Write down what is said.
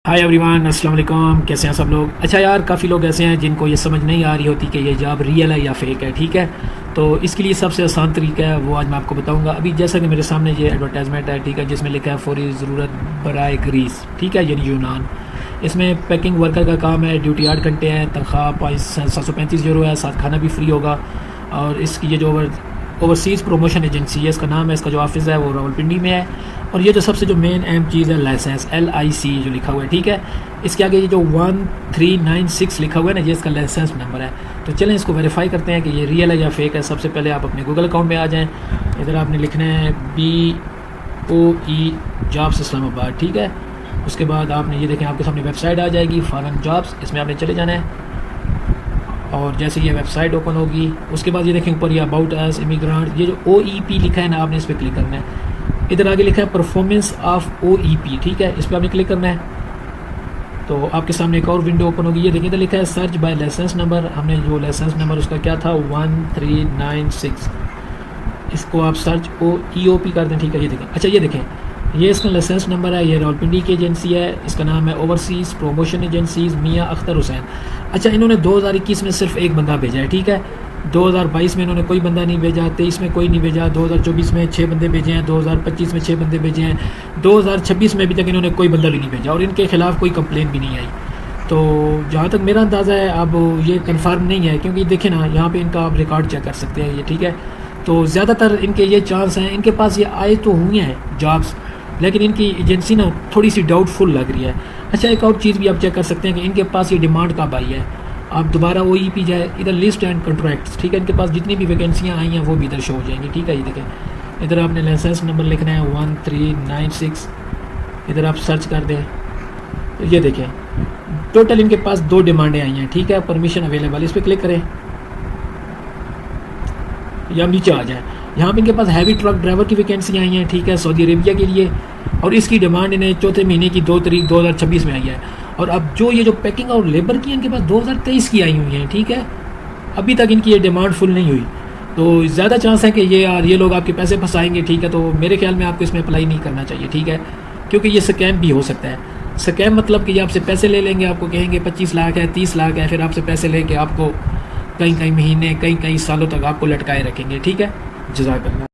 High every one, السلام علیکم، کیسے ہیں سب لوگ؟ اچھا یار، کافی لوگ ایسے ہیں جن کو یہ سمجھ نہیں آ رہی ہوتی کہ یہ جاب ریئل ہے یا فیک ہے، ٹھیک ہے؟ تو اس کے لیے سب سے آسان طریقہ ہے وہ آج میں آپ کو بتاؤں گا۔ ابھی جیسا کہ میرے سامنے یہ ایڈورٹائزمنٹ ہے، ٹھیک ہے، جس میں لکھا ہے فوری ضرورت برائے گریس، ٹھیک ہے، یعنی یونان۔ اس میں پیکنگ ورکر کا کام ہے، ڈیوٹی 8 گھنٹے ہے، تنخواہ 735 یورو ہے، ساتھ کھانا بھی فری ہوگا۔ اور اس کی یہ جو اوورسیز پروموشن ایجنسی ہے، اس کا نام ہے، اس کا جو آفس ہے وہ راولپنڈی میں ہے۔ اور یہ جو سب سے جو مین اہم چیز ہے، لائسنس LIC جو لکھا ہوا ہے، ٹھیک ہے۔ اس کے آگے یہ جو 1396 لکھا ہوا ہے نا، یہ اس کا لائسنس نمبر ہے۔ تو چلیں اس کو ویریفائی کرتے ہیں کہ یہ ریئل ہے یا فیک ہے۔ سب سے پہلے آپ اپنے گوگل اکاؤنٹ میں آ جائیں، ادھر آپ نے لکھنا ہے BOE جابس اسلام آباد، ٹھیک ہے۔ اس کے بعد آپ نے یہ دیکھیں، آپ کے سامنے ویب سائٹ آ جائے گی فارن جابس، اس میں آپ نے چلے جانا ہے۔ اور جیسے یہ ویب سائٹ اوپن ہوگی، اس کے بعد یہ دیکھیں اوپر یہ اباؤٹ ایز امیگرانٹ، یہ جو OEP لکھا ہے نا، آپ نے اس پہ کلک کرنا ہے۔ ادھر آگے لکھا ہے پرفارمنس آف OEP، ٹھیک ہے، اس پہ آپ نے کلک کرنا ہے۔ تو آپ کے سامنے ایک اور ونڈو اوپن ہوگی، یہ دیکھیں ادھر لکھا ہے سرچ بائی لائسنس نمبر۔ ہم نے جو لائسنس نمبر اس کا کیا تھا 1396، اس کو آپ سرچ EOP کر دیں، ٹھیک ہے۔ یہ دیکھیں، اچھا یہ دیکھیں، یہ اس کا لائسنس نمبر ہے، یہ راولپنڈی کی ایجنسی ہے، اس کا نام ہے اوورسیز پروموشن ایجنسیز میاں اختر حسین۔ اچھا، انہوں نے 2021 میں صرف ایک بندہ بھیجا ہے، ٹھیک ہے۔ 2022 میں انہوں نے کوئی بندہ نہیں بھیجا، 23 میں کوئی نہیں بھیجا، 2024 میں 6 بندے بھیجے ہیں، 2025 میں 6 بندے بھیجے ہیں، 2026 میں ابھی تک انہوں نے کوئی بندہ بھی نہیں بھیجا، اور ان کے خلاف کوئی کمپلین بھی نہیں آئی۔ تو جہاں تک میرا اندازہ ہے، اب یہ کنفرم نہیں ہے، کیونکہ دیکھیں نا، یہاں پہ ان کا آپ ریکارڈ چیک کر سکتے ہیں، یہ ٹھیک ہے۔ تو زیادہ تر ان کے یہ چانس ہیں، ان کے پاس یہ آئے تو ہوئی ہیں جابس، لیکن ان کی ایجنسی نا تھوڑی سی ڈاؤٹ فل لگ رہی ہے۔ اچھا، ایک اور چیز بھی آپ چیک کر سکتے ہیں کہ ان کے پاس یہ ڈیمانڈ کب آئی ہے۔ آپ دوبارہ OEP جائے، ادھر لسٹ اینڈ کنٹریکٹس، ٹھیک ہے، ان کے پاس جتنی بھی ویکینسیاں آئی ہیں وہ بھی ادھر شو ہو جائیں گی، ٹھیک ہے۔ یہ دیکھیں، ادھر آپ نے لائسنس نمبر لکھنا ہے 1396، ادھر آپ سرچ کر دیں، یہ دیکھیں ٹوٹل ان کے پاس 2 ڈیمانڈیں آئی ہیں، ٹھیک ہے۔ پرمیشن اویلیبل، اس پہ کلک کریں یا نیچے آ جائیں، یہاں پہ ان کے پاس ہیوی ٹرک ڈرائیور کی ویکینسی آئی ہیں، ٹھیک ہے، سعودی عربیہ کے لیے، اور اس کی ڈیمانڈ انہیں 4 مہینے کی 2 تاریخ 2026 میں آئی ہے۔ اور اب جو یہ جو پیکنگ اور لیبر کی ان کے پاس 2023 کی آئی ہوئی ہیں، ٹھیک ہے، ابھی تک ان کی یہ ڈیمانڈ فل نہیں ہوئی۔ تو زیادہ چانس ہے کہ یہ لوگ آپ کے پیسے پھنسائیں گے، ٹھیک ہے۔ تو میرے خیال میں آپ کو اس میں اپلائی نہیں کرنا چاہیے، ٹھیک ہے، کیونکہ یہ سکیم بھی ہو سکتا ہے۔ سکیم مطلب کہ یہ آپ سے پیسے لے لیں گے، آپ کو کہیں گے 25 لاکھ ہے، 30 لاکھ ہے، پھر آپ سے پیسے لے کے آپ کو کئی مہینے، کئی سالوں تک آپ کو لٹکائے رکھیں گے، ٹھیک ہے۔ جزاک اللہ۔